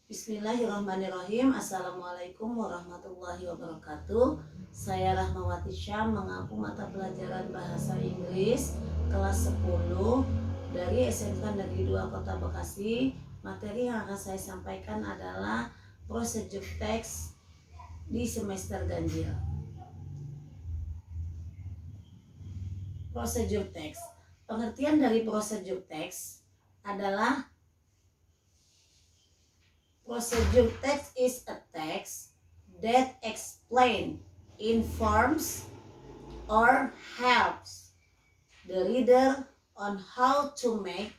Bismillahirrahmanirrahim. Assalamualaikum warahmatullahi wabarakatuh. Saya Rahmawati Syam, mengampu mata pelajaran Bahasa Inggris kelas 10 dari SMK Negeri 2 Kota Bekasi. Materi yang akan saya sampaikan adalah prosedur teks di semester ganjil. Prosedur teks. Pengertian dari prosedur teks adalah procedure text is a text that explains, informs, or helps the reader on how to make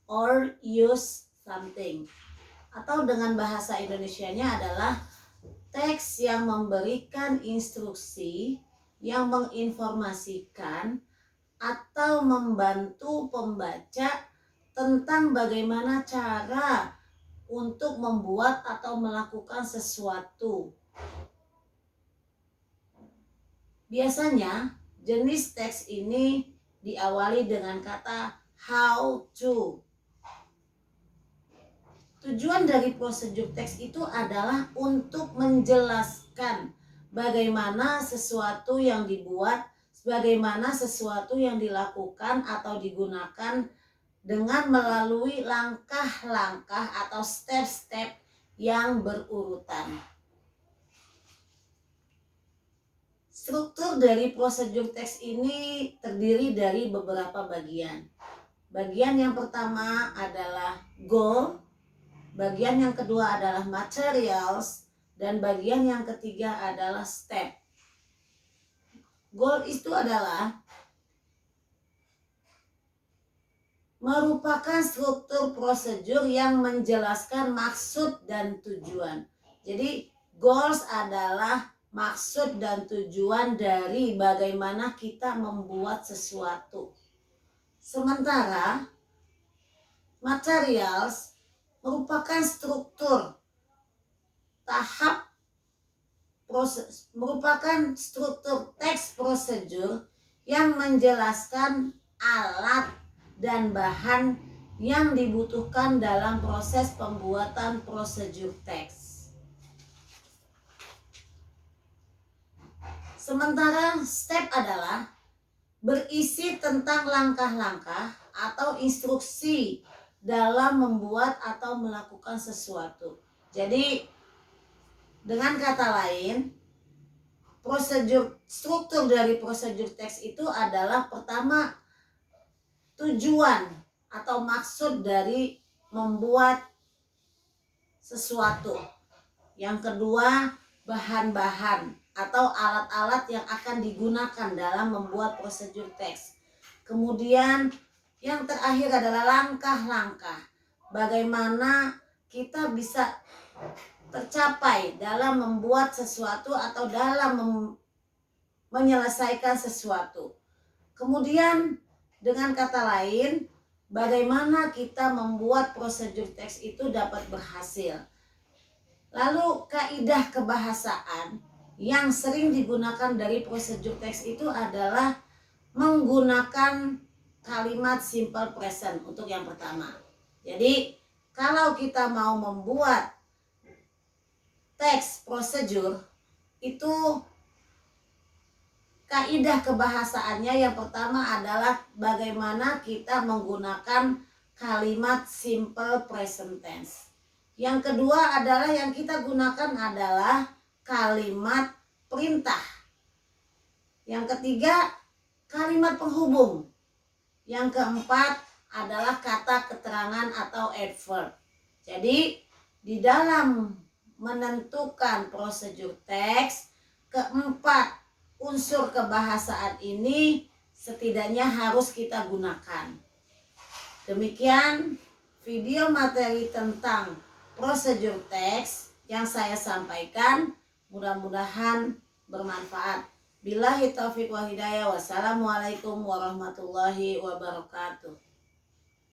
or use something. Atau dengan bahasa Indonesianya adalah teks yang memberikan instruksi, yang menginformasikan atau membantu pembaca tentang bagaimana cara untuk membuat atau melakukan sesuatu. Biasanya jenis teks ini diawali dengan kata how to. Tujuan dari prosedur teks itu adalah untuk menjelaskan bagaimana sesuatu yang dibuat, bagaimana sesuatu yang dilakukan atau digunakan dengan melalui langkah-langkah atau step-step yang berurutan. Struktur dari prosedur teks ini terdiri dari beberapa bagian. Bagian yang pertama adalah goal, bagian yang kedua adalah materials, dan bagian yang ketiga adalah step. Goal itu adalah merupakan struktur prosedur yang menjelaskan maksud dan tujuan. Jadi goals adalah maksud dan tujuan dari bagaimana kita membuat sesuatu. Sementara materials merupakan struktur tahap proses, merupakan struktur teks prosedur yang menjelaskan alat dan bahan yang dibutuhkan dalam proses pembuatan prosedur teks. Sementara step adalah berisi tentang langkah-langkah atau instruksi dalam membuat atau melakukan sesuatu. Jadi dengan kata lain, struktur dari prosedur teks itu adalah pertama tujuan atau maksud dari membuat sesuatu. Yang kedua, bahan-bahan atau alat-alat yang akan digunakan dalam membuat prosedur teks. Kemudian yang terakhir adalah langkah-langkah. Bagaimana kita bisa tercapai dalam membuat sesuatu atau dalam menyelesaikan sesuatu. Kemudian dengan kata lain, bagaimana kita membuat prosedur teks itu dapat berhasil. Lalu kaidah kebahasaan yang sering digunakan dari prosedur teks itu adalah menggunakan kalimat simple present untuk yang pertama. Jadi kalau kita mau membuat teks prosedur itu kaidah kebahasaannya yang pertama adalah bagaimana kita menggunakan kalimat simple present tense. Yang kedua adalah yang kita gunakan adalah kalimat perintah. Yang ketiga kalimat penghubung. Yang keempat adalah kata keterangan atau adverb. Jadi di dalam menentukan prosedur teks, keempat unsur kebahasaan ini setidaknya harus kita gunakan. Demikian video materi tentang prosedur teks yang saya sampaikan, mudah-mudahan bermanfaat. Billahi taufiq wa hidayah. Wassalamualaikum warahmatullahi wabarakatuh.